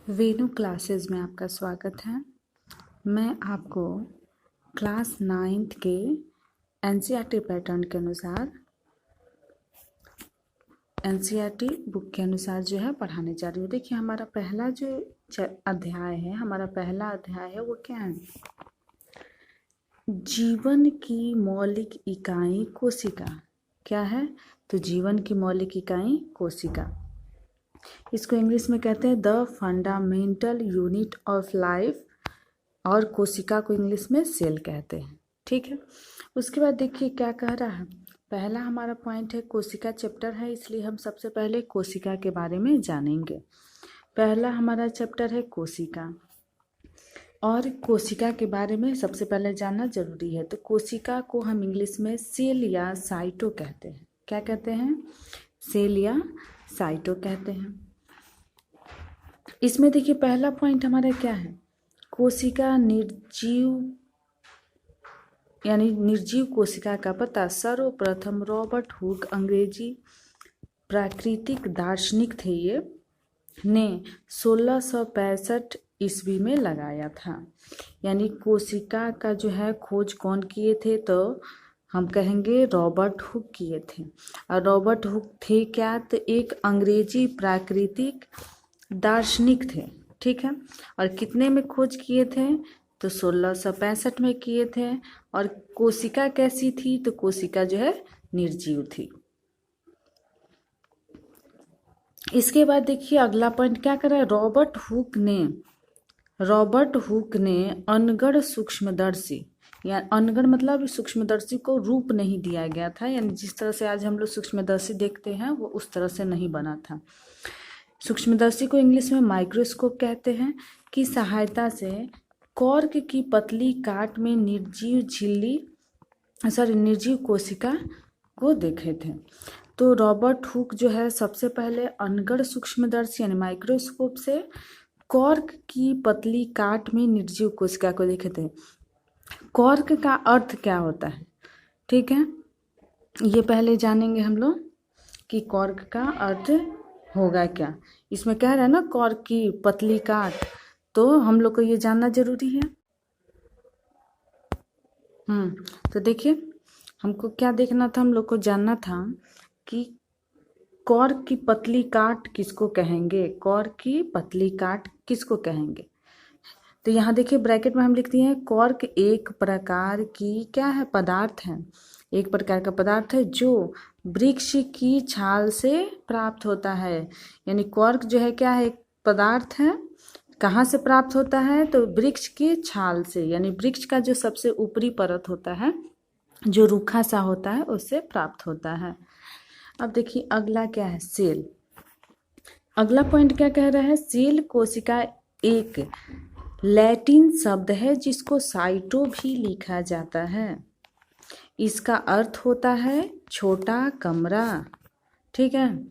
वेणु classes में आपका स्वागत है। मैं आपको क्लास 9th के एनसीईआरटी पैटर्न के अनुसार एनसीईआरटी बुक के अनुसार जो है पढ़ाने जा रही हूँ। देखिए हमारा पहला जो अध्याय है वो क्या है? जीवन की मौलिक इकाई कोशिका। क्या है? तो जीवन की मौलिक इकाई कोशिका। इसको इंग्लिश में कहते हैं the fundamental unit of life, और कोशिका को इंग्लिश में सेल कहते हैं। ठीक है, उसके बाद देखिए क्या कह रहा है। पहला हमारा पॉइंट है कोशिका चैप्टर है, इसलिए हम सबसे पहले कोशिका के बारे में जानेंगे। पहला हमारा चैप्टर है कोशिका, और कोशिका के बारे में सबसे पहले जानना जरूरी है। तो कोशिका को हम इंग्लिश में सेल या साइटो कहते हैं। क्या कहते हैं? सेल या साइटो कहते हैं। इसमें देखिए पहला पॉइंट हमारा क्या है? कोशिका निर्जीव यानी निर्जीव कोशिका का पता सर्वप्रथम रॉबर्ट हुक, अंग्रेजी प्राकृतिक दार्शनिक थे ये, ने 1665 ईस्वी में लगाया था। यानी कोशिका का जो है खोज कौन किए थे? तो हम कहेंगे रॉबर्ट हुक किए थे। और रॉबर्ट हुक थे क्या? तो एक अंग्रेजी प्राकृतिक दार्शनिक थे। ठीक है, और कितने में खोज किए थे? तो 1665 में किए थे। और कोशिका कैसी थी? तो कोशिका जो है निर्जीव थी। इसके बाद देखिए अगला पॉइंट क्या कर रहा है? रॉबर्ट हुक ने अनगढ़ सूक्ष्मदर्शी, या अनगढ़ मतलब सूक्ष्मदर्शी को रूप नहीं दिया गया था, यानी जिस तरह से आज हम लोग सूक्ष्मदर्शी देखते हैं वो उस तरह से नहीं बना था। सूक्ष्मदर्शी को इंग्लिश में माइक्रोस्कोप कहते हैं, की सहायता से कॉर्क की पतली काट में निर्जीव कोशिका को देखे थे। तो रॉबर्ट हुक जो है सबसे पहले अनगढ़ सूक्ष्मदर्शी यानी माइक्रोस्कोप से कॉर्क की पतली काट में निर्जीव कोशिका को देखे थे। कॉर्क का अर्थ क्या होता है? ठीक है, ये पहले जानेंगे हम लोग कि कॉर्क का अर्थ होगा क्या। इसमें कह रहा है ना कॉर्क की पतली काट, तो हम लोग को ये जानना जरूरी है। तो देखिए हमको क्या देखना था, हम लोग को जानना था कि कॉर्क की पतली काट किसको कहेंगे, कॉर्क की पतली काट किसको कहेंगे। तो यहाँ देखिए ब्रैकेट में हम लिखते हैं कॉर्क एक प्रकार की क्या है? पदार्थ है, एक प्रकार का पदार्थ है जो वृक्ष की छाल से प्राप्त होता है। यानी कॉर्क जो है क्या है? एक पदार्थ है। कहाँ से प्राप्त होता है? तो वृक्ष की छाल से, यानी वृक्ष का जो सबसे ऊपरी परत होता है जो रूखा सा होता है उससे प्राप्त होता है। अब देखिए अगला क्या है? सेल। अगला पॉइंट क्या कह रहा है? सेल कोशिका एक लैटिन शब्द है जिसको साइटो भी लिखा जाता है। इसका अर्थ होता है छोटा कमरा। ठीक है,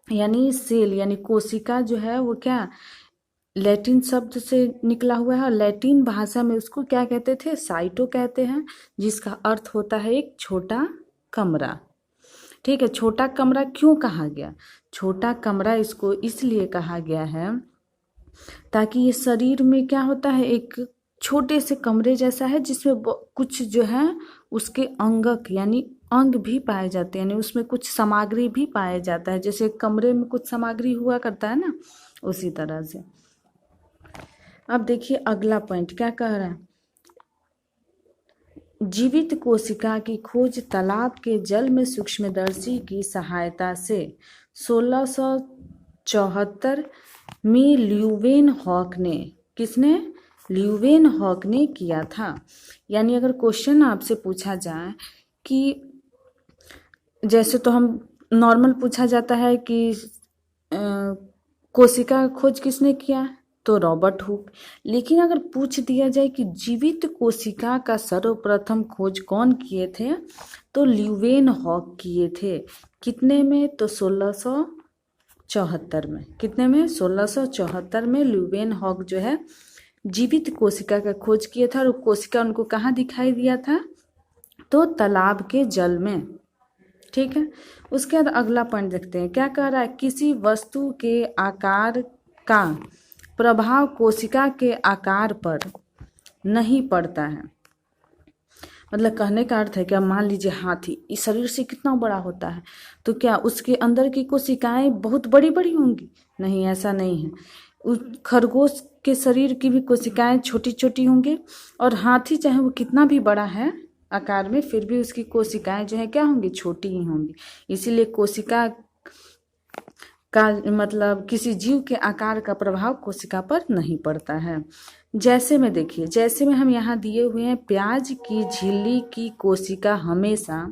यानी सेल यानी कोशिका जो है वो क्या लैटिन शब्द से निकला हुआ है, और लैटिन भाषा में उसको क्या कहते थे? साइटो कहते हैं, जिसका अर्थ होता है एक छोटा कमरा। ठीक है, छोटा कमरा क्यों कहा गया? छोटा कमरा इसको इसलिए कहा गया है ताकि ये शरीर में क्या होता है, एक छोटे से कमरे जैसा है जिसमें कुछ जो है उसके अंगक यानी अंग भी पाए जाते हैं, यानी उसमें कुछ सामग्री भी पाया जाता है। जैसे कमरे में कुछ सामग्री हुआ करता है ना, उसी तरह से। अब देखिए अगला पॉइंट क्या कह रहा है? जीवित कोशिका की खोज तालाब के जल में सूक्ष्मदर्शी की सहायता से 1674 में ल्यूवेनहॉक ने, किसने? ल्यूवेनहॉक ने किया था। यानी अगर क्वेश्चन आपसे पूछा जाए कि जैसे तो हम नॉर्मल पूछा जाता है कि कोशिका खोज किसने किया? तो रॉबर्ट हुक। लेकिन अगर पूछ दिया जाए कि जीवित कोशिका का सर्वप्रथम खोज कौन किए थे? तो ल्यूवेनहॉक किए थे। कितने में? तो 1674 में। कितने में? 1674 में ल्यूवेनहॉक जो है जीवित कोशिका का खोज किया था। और कोशिका उनको कहाँ दिखाई दिया था? तो तालाब के जल में। ठीक है, उसके बाद अगला पॉइंट देखते हैं क्या कह रहा है? किसी वस्तु के आकार का प्रभाव कोशिका के आकार पर नहीं पड़ता है। मतलब कहने का अर्थ है कि अब मान लीजिए हाथी इस शरीर से कितना बड़ा होता है, तो क्या उसके अंदर की कोशिकाएं बहुत बड़ी बड़ी होंगी? नहीं, ऐसा नहीं है। उस खरगोश के शरीर की भी कोशिकाएं छोटी छोटी होंगी, और हाथी चाहे वो कितना भी बड़ा है आकार में, फिर भी उसकी कोशिकाएं जो है क्या होंगी? छोटी ही होंगी। इसीलिए कोशिका का मतलब किसी जीव के आकार का प्रभाव कोशिका पर नहीं पड़ता है। जैसे में देखिए, जैसे में हम यहाँ दिए हुए हैं, प्याज की झिल्ली की कोशिका हमेशा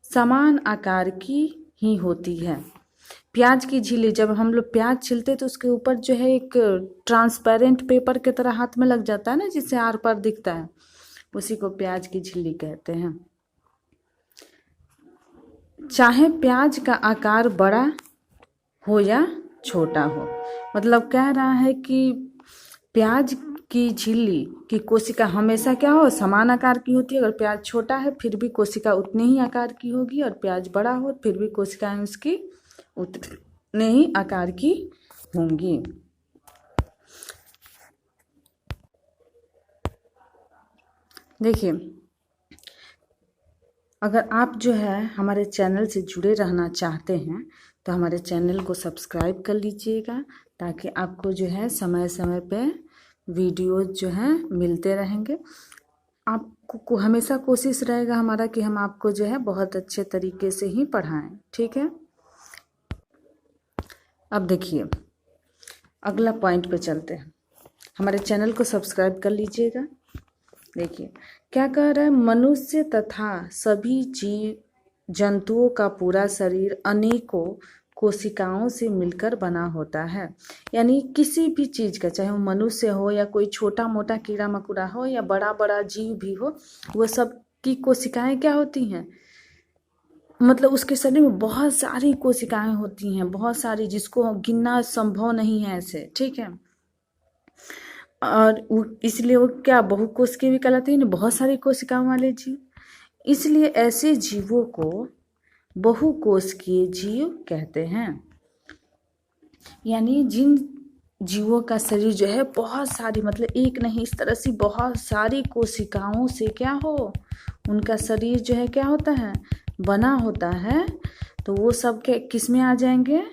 समान आकार की ही होती है। प्याज की झिल्ली, जब हम लोग प्याज छिलते तो उसके ऊपर जो है एक ट्रांसपेरेंट पेपर की तरह हाथ में लग जाता है ना, जिससे आर पार दिखता है, उसी को प्याज की झिल्ली कहते हैं। चाहे प्याज का आकार बड़ा हो या छोटा हो, मतलब कह रहा है कि प्याज की झिल्ली की कोशिका हमेशा क्या हो? समान आकार की होती है। अगर प्याज छोटा है फिर भी कोशिका उतने ही आकार की होगी, और प्याज बड़ा हो फिर भी कोशिकाएं उसकी उतने ही आकार की होंगी। देखिए, अगर आप जो है हमारे चैनल से जुड़े रहना चाहते हैं तो हमारे चैनल को सब्सक्राइब कर लीजिएगा, ताकि आपको जो है समय समय पे वीडियो जो है मिलते रहेंगे। आपको हमेशा कोशिश रहेगा हमारा कि हम आपको जो है बहुत अच्छे तरीके से ही पढ़ाएं, ठीक है। अब देखिए, अगला पॉइंट पे चलते हैं। हमारे चैनल को सब्सक्राइब कर लीजिएगा। देखिए क्या कह रहा है, मनुष्य तथा सभी जीव जंतुओं का पूरा शरीर अनेकों कोशिकाओं से मिलकर बना होता है। यानी किसी भी चीज का, चाहे वो मनुष्य हो या कोई छोटा मोटा कीड़ा मकोड़ा हो या बड़ा बड़ा जीव भी हो, वो सब की कोशिकाएं क्या होती हैं? मतलब उसके शरीर में बहुत सारी कोशिकाएं होती हैं, बहुत सारी, जिसको गिनना संभव नहीं है ऐसे, ठीक है। और इसलिए वो क्या बहुकोशिकीय भी कहलाते हैं, बहुत सारी कोशिकाओं वाले जीव। इसलिए ऐसे जीवों को बहुकोशिकीय जीव कहते हैं। यानी जिन जीवों का शरीर जो है बहुत सारी, मतलब एक नहीं, इस तरह से बहुत सारी कोशिकाओं से क्या हो, उनका शरीर जो है क्या होता है? बना होता है। तो वो सब के किस में आ जाएंगे?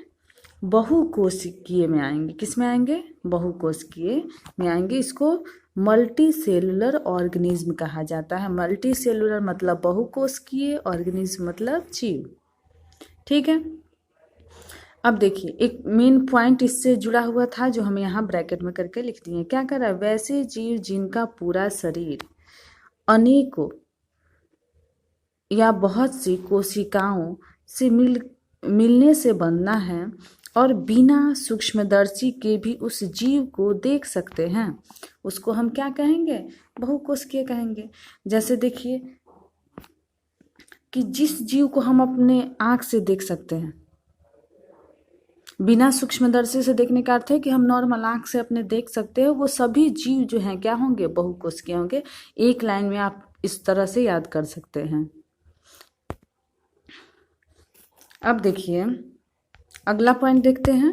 बहुकोशिकीय में आएंगे। किस में आएंगे? बहुकोशिकीय में आएंगे। इसको मल्टी सेलुलर ऑर्गेनिज्म कहा जाता है। मल्टी सेलुलर मतलब बहुकोशिकीय, ऑर्गेनिज्म मतलब जीव, ठीक है। अब देखिए, एक मेन पॉइंट इससे जुड़ा हुआ था जो हम यहाँ ब्रैकेट में करके लिख दिए। क्या कर रहा है? वैसे जीव जिनका पूरा शरीर अनेकों या बहुत सी कोशिकाओं से मिलने से बनना है, और बिना सूक्ष्मदर्शी के भी उस जीव को देख सकते हैं, उसको हम क्या कहेंगे? बहुकोशिकीय कहेंगे। जैसे देखिए कि जिस जीव को हम अपने आँख से देख सकते हैं, बिना सूक्ष्मदर्शी से देखने का अर्थ है कि हम नॉर्मल आँख से अपने देख सकते हैं, वो सभी जीव जो हैं क्या होंगे? बहुकोशिकीय होंगे। एक लाइन में आप इस तरह से याद कर सकते हैं। अब देखिए अगला पॉइंट देखते हैं।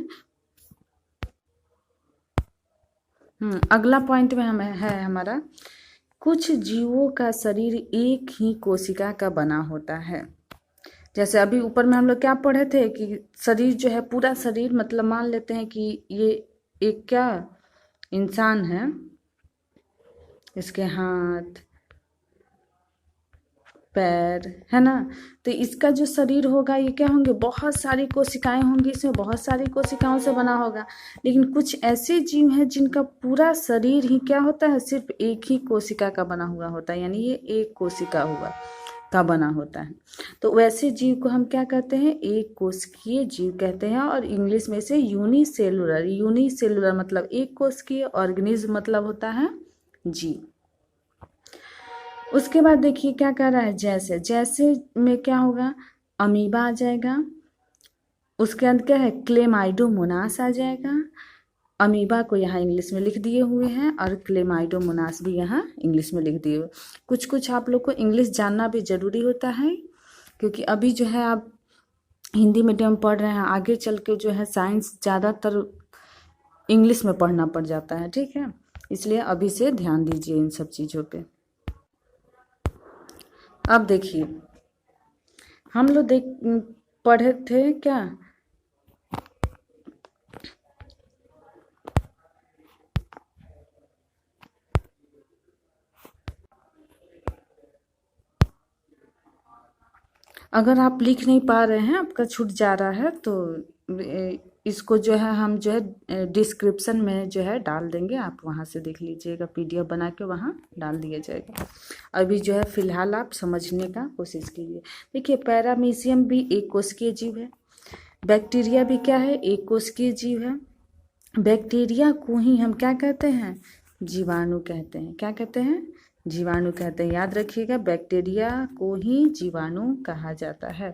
अगला पॉइंट में है हमारा, कुछ जीवों का शरीर एक ही कोशिका का बना होता है। जैसे अभी ऊपर में हम लोग क्या पढ़े थे कि शरीर जो है, पूरा शरीर, मतलब मान लेते हैं कि ये एक क्या इंसान है, इसके हाथ पैर है ना, तो इसका जो शरीर होगा ये क्या होंगे? बहुत सारी कोशिकाएं होंगी, इसमें बहुत सारी कोशिकाओं से बना होगा। लेकिन कुछ ऐसे जीव हैं जिनका पूरा शरीर ही क्या होता है? सिर्फ एक ही कोशिका का बना हुआ होता है, यानी ये एक कोशिका हुआ का बना होता है। तो वैसे जीव को हम क्या कहते हैं? एक कोशिकीय जीव कहते हैं। और इंग्लिश में से यूनिसेलुलर, यूनिसेलुलर मतलब एक कोशिकीय, ऑर्गेनिज्म मतलब होता है जीव। उसके बाद देखिए क्या कर रहा है, जैसे जैसे में क्या होगा? अमीबा आ जाएगा। उसके अंदर क्या है? क्लेमाइडोमोनास आ जाएगा। अमीबा को यहाँ इंग्लिश में लिख दिए हुए हैं, और क्लेमाइडोमोनास भी यहाँ इंग्लिश में लिख दिए हुए। कुछ कुछ आप लोग को इंग्लिश जानना भी जरूरी होता है, क्योंकि अभी जो है आप हिंदी मीडियम पढ़ रहे हैं, आगे चल के जो है साइंस ज़्यादातर इंग्लिश में पढ़ना पड़ जाता है, ठीक है। इसलिए अभी से ध्यान दीजिए इन सब चीज़ों पे। अब देखिए हम लोग पढ़े थे क्या, अगर आप लिख नहीं पा रहे हैं, आपका छूट जा रहा है, तो इसको जो है हम जो है डिस्क्रिप्शन में जो है डाल देंगे, आप वहाँ से देख लीजिएगा, PDF बना के वहाँ डाल दिया जाएगा। अभी जो है फिलहाल आप समझने का कोशिश कीजिए। देखिए पैरामीशियम भी एक कोशिकीय जीव है, बैक्टीरिया भी क्या है, एक कोशिकीय जीव है। बैक्टीरिया को ही हम क्या कहते हैं, जीवाणु कहते हैं। क्या कहते हैं, जीवाणु कहते हैं। याद रखिएगा बैक्टीरिया को ही जीवाणु कहा जाता है।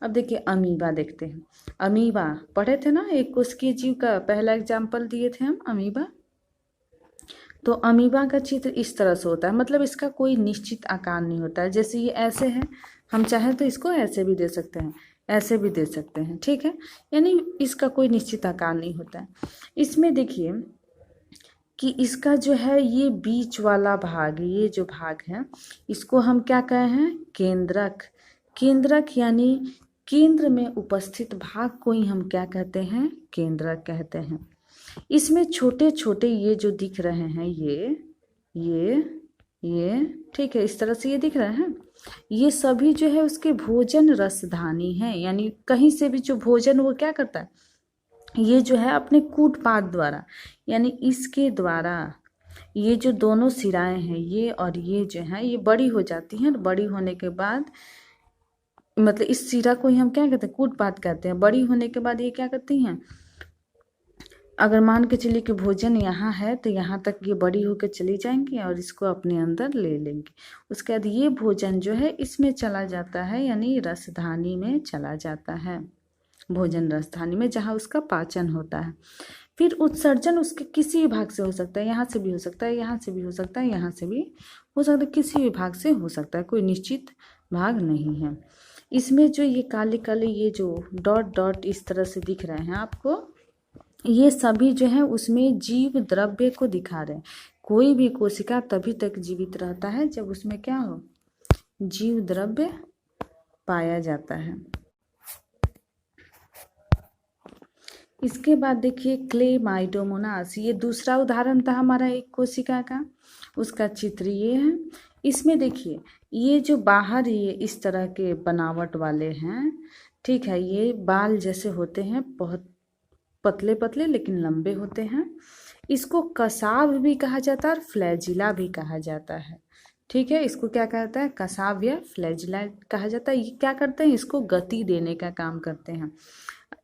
अब देखिए अमीबा देखते हैं। अमीबा पढ़े थे ना, एक कोशिकीय जीव का पहला एग्जाम्पल दिए थे हम, अमीबा। तो अमीबा का चित्र इस तरह से होता है, मतलब इसका कोई निश्चित आकार नहीं होता है। जैसे ये ऐसे है, हम चाहें तो इसको ऐसे भी दे सकते हैं, ऐसे भी दे सकते हैं, ठीक है। यानी इसका कोई निश्चित आकार नहीं होता है। इसमें देखिए कि इसका जो है ये बीच वाला भाग, ये जो भाग है, इसको हम क्या कहे हैं, केंद्रक। केंद्रक यानी केंद्र में उपस्थित भाग को ही हम क्या कहते हैं, केंद्रक कहते हैं। इसमें छोटे छोटे ये जो दिख रहे हैं, ये ठीक है, इस तरह से ये दिख रहे हैं, ये सभी जो है उसके भोजन रसधानी है। यानी कहीं से भी जो भोजन वो क्या करता है, ये जो है अपने कूटपाद द्वारा, यानी इसके द्वारा ये जो दोनों सिराएं हैं, ये और ये जो है, ये बड़ी हो जाती हैं। बड़ी होने के बाद मतलब इस सिरा को ही हम क्या कहते हैं, कूटपाद कहते हैं। बड़ी होने के बाद ये क्या करती हैं, अगर मान के चलिए कि भोजन यहाँ है तो यहाँ तक ये बड़ी होकर चली जाएंगी और इसको अपने अंदर ले लेंगी। उसके बाद ये भोजन जो है इसमें चला जाता है, यानी रसधानी में चला जाता है, भोजन रसधानी में, जहाँ उसका पाचन होता है। फिर उत्सर्जन उसके किसी भी भाग से हो सकता है, यहाँ से भी हो सकता है, यहाँ से भी हो सकता है, यहाँ से भी हो सकता है, किसी भी भाग से हो सकता है, कोई निश्चित भाग नहीं है। इसमें जो ये काले काले ये जो डॉट डॉट इस तरह से दिख रहे हैं आपको, ये सभी जो है उसमें जीव द्रव्य को दिखा रहे हैं। कोई भी कोशिका तभी तक जीवित रहता है जब उसमें क्या हो, जीव द्रव्य पाया जाता है। इसके बाद देखिए क्लेमाइडोमोनास, ये दूसरा उदाहरण था हमारा एक कोशिका का, उसका चित्र ये है। इसमें देखिए ये जो बाहर ये इस तरह के बनावट वाले हैं, ठीक है, ये बाल जैसे होते हैं, बहुत पतले पतले लेकिन लंबे होते हैं। इसको कसाव भी कहा जाता है और फ्लैजिला भी कहा जाता है, ठीक है। इसको क्या कहता है, कसाव या फ्लैजिला कहा जाता है। ये क्या करते हैं, इसको गति देने का काम करते हैं।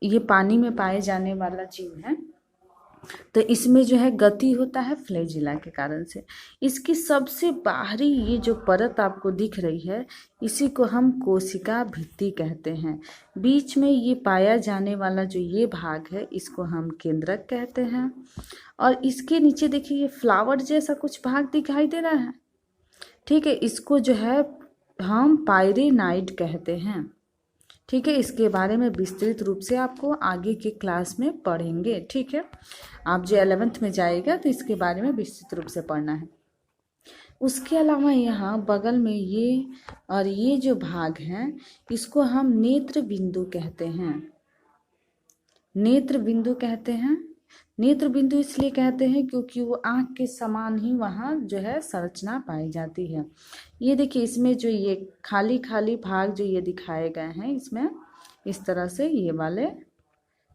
ये पानी में पाए जाने वाला जीव है, तो इसमें जो है गति होता है फ्लैजिला के कारण से। इसकी सबसे बाहरी ये जो परत आपको दिख रही है, इसी को हम कोशिका भित्ति कहते हैं। बीच में ये पाया जाने वाला जो ये भाग है, इसको हम केंद्रक कहते हैं। और इसके नीचे देखिए ये फ्लावर जैसा कुछ भाग दिखाई दे रहा है, ठीक है, इसको जो है हम पायरेनाइड कहते हैं, ठीक है। इसके बारे में विस्तृत रूप से आपको आगे के क्लास में पढ़ेंगे, ठीक है। आप जो 11th में जाएगा तो इसके बारे में विस्तृत रूप से पढ़ना है। उसके अलावा यहाँ बगल में ये और ये जो भाग हैं, इसको हम नेत्र बिंदु कहते हैं। नेत्र बिंदु कहते हैं, नेत्र बिंदु इसलिए कहते हैं क्योंकि वो आँख के समान ही वहाँ जो है संरचना पाई जाती है। ये देखिए इसमें जो ये खाली खाली भाग जो ये दिखाए गए हैं, इसमें इस तरह से ये वाले,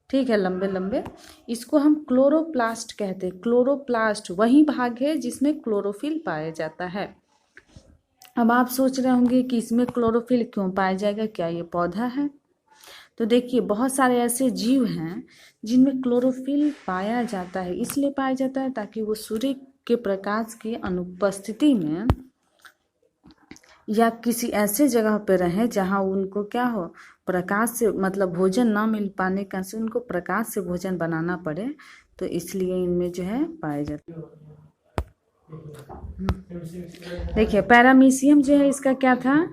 ठीक है, लंबे लंबे, इसको हम क्लोरोप्लास्ट कहते हैं। क्लोरोप्लास्ट वही भाग है जिसमें क्लोरोफिल पाया जाता है। अब आप सोच रहे होंगे कि इसमें क्लोरोफिल क्यों पाया जाएगा, क्या ये पौधा है? तो देखिए बहुत सारे ऐसे जीव हैं जिनमें क्लोरोफिल पाया जाता है। इसलिए पाया जाता है ताकि वो सूर्य के प्रकाश की अनुपस्थिति में या किसी ऐसे जगह पर रहें जहाँ उनको क्या हो, प्रकाश से मतलब भोजन ना मिल पाने का से उनको प्रकाश से भोजन बनाना पड़े, तो इसलिए इनमें जो है पाए जाते हैं। देखिए पैरामीशियम जो है इसका क्या था,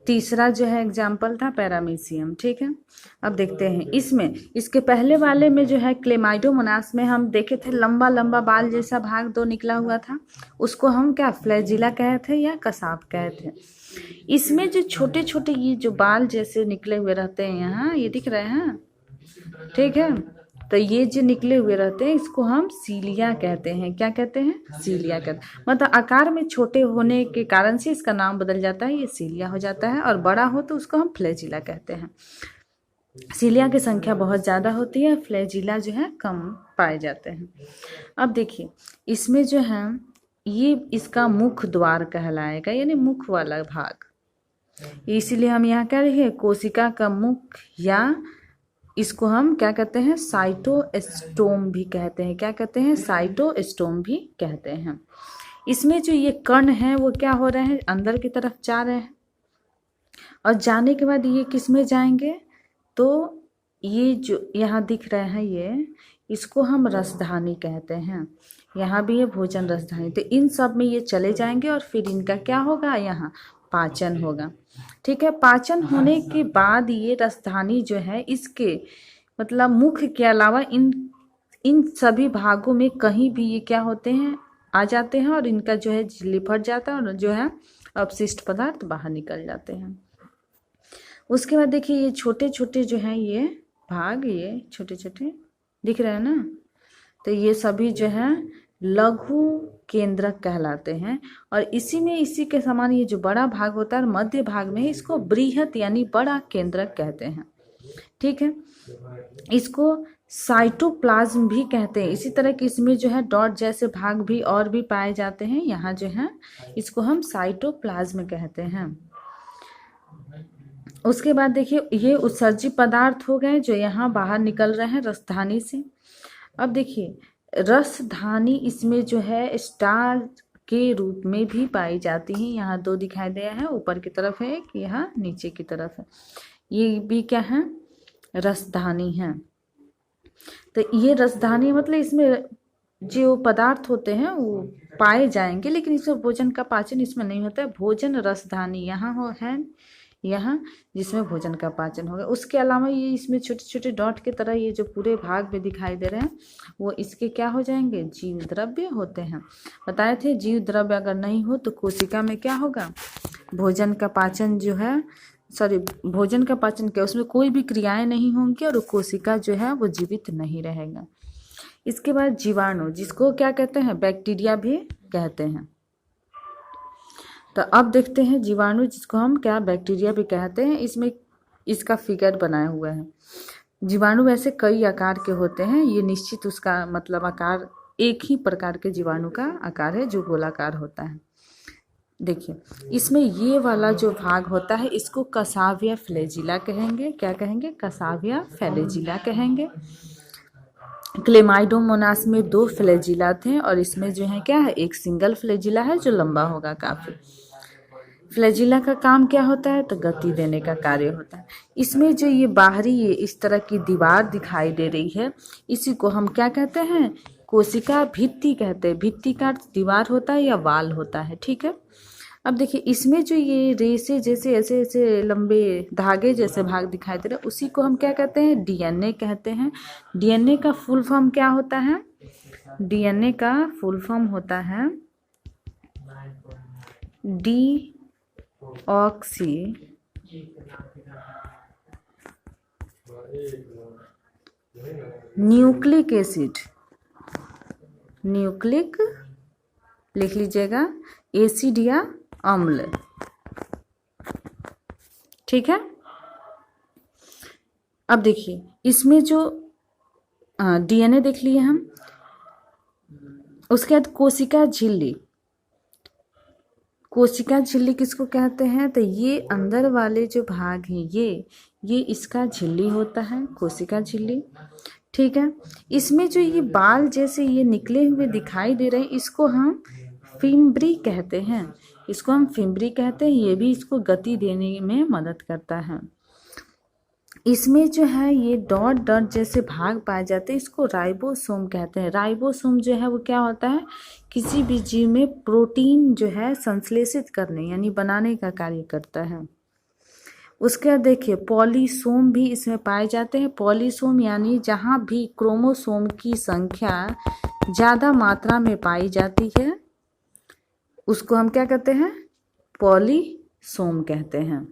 तीसरा जो है एग्जाम्पल था पैरामीशियम। ठीक है, अब देखते हैं इसमें, इसके पहले वाले में जो है क्लेमाइडोमोनास में हम देखे थे लंबा लंबा बाल जैसा भाग दो निकला हुआ था, उसको हम क्या फ्लैजिला कहे थे या कसाव कहे थे। इसमें जो छोटे छोटे ये जो बाल जैसे निकले हुए रहते हैं यहाँ, ये दिख रहे हैं, ठीक है, तो ये जो निकले हुए रहते हैं इसको हम सीलिया कहते हैं। क्या कहते हैं? सीलिया कहते हैं। मतलब आकार में छोटे होने के कारण से इसका नाम बदल जाता है, ये सीलिया हो जाता है, और बड़ा हो तो उसको हम फ्लैजिला कहते हैं। सीलिया की संख्या बहुत ज़्यादा होती है, फ्लैजिला जो है कम पाए जाते हैं। अब देखिए इसमें जो है ये इसका मुख द्वार कहलाएगा, यानी मुख वाला भाग, इसीलिए हम यहाँ कह रहे हैं कोशिका का मुख, या इसको हम क्या कहते हैं? साइटोस्टोम भी कहते हैं। क्या कहते हैं? साइटोस्टोम भी कहते हैं। इसमें जो ये कण हैं वो क्या हो रहे हैं? अंदर की तरफ जा रहे हैं, और जाने के बाद ये किस में जाएंगे? तो ये जो यहाँ दिख रहे हैं ये, इसको हम रसधानी कहते हैं। यहाँ भी ये भोजन रसधानी, तो इन सब में ये चले जाएंगे और फिर इनका क्या होगा? यहाँ पाचन होगा। ठीक है, पाचन होने के बाद ये रसधानी जो है इसके मतलब मुख के अलावा इन सभी भागों में कहीं भी ये क्या होते हैं? आ जाते हैं, और इनका जो है लिपट जाता है, और जो है अपशिष्ट पदार्थ बाहर निकल जाते हैं। उसके बाद देखिए ये छोटे छोटे जो हैं ये भाग, ये छोटे छोटे दिख रहे हैं ना, तो ये सभी जो है लघु केंद्रक कहलाते हैं। और इसी में इसी के समान ये जो बड़ा भाग होता है मध्य भाग में, इसको बृहत यानी बड़ा केंद्रक कहते हैं। ठीक है, इसको साइटोप्लाज्म भी कहते हैं। इसी तरह के इसमें जो है डॉट जैसे भाग भी और भी पाए जाते हैं, यहाँ जो है इसको हम साइटोप्लाज्म कहते हैं। उसके बाद देखिए ये उत्सर्जी पदार्थ हो गए जो यहाँ बाहर निकल रहे हैं रसधानी से। अब देखिए रसधानी इसमें जो है स्टार के रूप में भी पाई जाती है। यहाँ दो दिखाई दिया है, ऊपर की तरफ है एक, यहाँ नीचे की तरफ है, ये भी क्या है? रसधानी है। तो ये रसधानी मतलब इसमें जो पदार्थ होते हैं वो पाए जाएंगे, लेकिन इसमें भोजन का पाचन इसमें नहीं होता है। भोजन रसधानी यहाँ हो है, यहाँ जिसमें भोजन का पाचन होगा। उसके अलावा ये इसमें छोटे छोटे डॉट की तरह ये जो पूरे भाग में दिखाई दे रहे हैं वो इसके क्या हो जाएंगे? जीव द्रव्य होते हैं। बताए थे जीव द्रव्य अगर नहीं हो तो कोशिका में क्या होगा? भोजन का पाचन जो है, भोजन का पाचन क्या, उसमें कोई भी क्रियाएं नहीं होंगी और कोशिका जो है वो जीवित नहीं रहेगा। इसके बाद जीवाणु, जिसको क्या कहते हैं? बैक्टीरिया भी कहते हैं। तो अब देखते हैं जीवाणु, जिसको हम क्या बैक्टीरिया भी कहते हैं। इसमें इसका फिगर बनाया हुआ है। जीवाणु वैसे कई आकार के होते हैं, ये निश्चित उसका मतलब आकार एक ही प्रकार के जीवाणु का आकार है जो गोलाकार होता है। देखिए इसमें ये वाला जो भाग होता है इसको कसाविया फ्लैजिला कहेंगे। क्या कहेंगे? कसाविया फ्लैजिला कहेंगे। क्लेमाइडोमोनास में 2 फ्लैजिला थे, और इसमें जो है क्या है? एक सिंगल फ्लैजिला है जो लंबा होगा काफी। फ्लैजिला का काम क्या होता है? तो गति देने का कार्य होता है। इसमें जो ये बाहरी ये इस तरह की दीवार दिखाई दे रही है, इसी को हम क्या कहते हैं? कोशिका भित्ति कहते हैं। भित्ति का दीवार होता है या वाल होता है। ठीक है, अब देखिए इसमें जो ये रेसे जैसे ऐसे ऐसे लंबे धागे जैसे भाग दिखाई दे रहे हैं, उसी को हम क्या कहते हैं? डीएनए कहते हैं। डीएनए का फुल फॉर्म क्या होता है? डीएनए का फुल फॉर्म होता है डीऑक्सी न्यूक्लिक एसिड। न्यूक्लिक लिख लीजिएगा, एसिड या अम्ल। ठीक है, अब देखिए इसमें जो डीएनए देख लिए हम, उसके बाद कोशिका झिल्ली। कोशिका झिल्ली किसको कहते हैं? तो ये अंदर वाले जो भाग हैं ये इसका झिल्ली होता है, कोशिका झिल्ली। ठीक है, इसमें जो ये बाल जैसे ये निकले हुए दिखाई दे रहे हैं इसको हम फिम्ब्री कहते हैं। इसको हम फिम्ब्री कहते हैं। ये भी इसको गति देने में मदद करता है। इसमें जो है ये डॉट डॉट जैसे भाग पाए जाते हैं, इसको राइबोसोम कहते हैं। राइबोसोम जो है वो क्या होता है? किसी भी जीव में प्रोटीन जो है संश्लेषित करने यानी बनाने का कार्य करता है। उसके बाद देखिए पॉलीसोम भी इसमें पाए जाते हैं। पॉलीसोम यानी जहाँ भी क्रोमोसोम की संख्या ज़्यादा मात्रा में पाई जाती है उसको हम क्या कहते हैं? पॉलीसोम कहते हैं।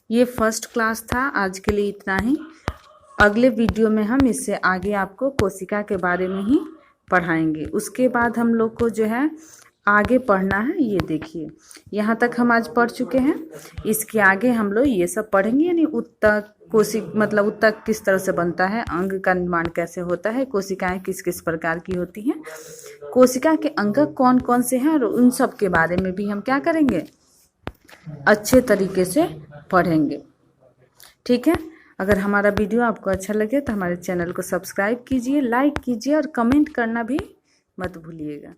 ये फर्स्ट क्लास था, आज के लिए इतना ही। अगले वीडियो में हम इससे आगे आपको कोशिका के बारे में ही पढ़ाएंगे। उसके बाद हम लोग को जो है आगे पढ़ना है। ये देखिए यहाँ तक हम आज पढ़ चुके हैं, इसके आगे हम लोग ये सब पढ़ेंगे, यानी उत्तक मतलब उत्तक किस तरह से बनता है, अंग का निर्माण कैसे होता है, कोशिकाएं किस किस प्रकार की होती हैं, कोशिका के अंग कौन कौन से हैं, और उन सब के बारे में भी हम क्या करेंगे, अच्छे तरीके से पढ़ेंगे। ठीक है, अगर हमारा वीडियो आपको अच्छा लगे तो हमारे चैनल को सब्सक्राइब कीजिए, लाइक कीजिए और कमेंट करना भी मत भूलिएगा।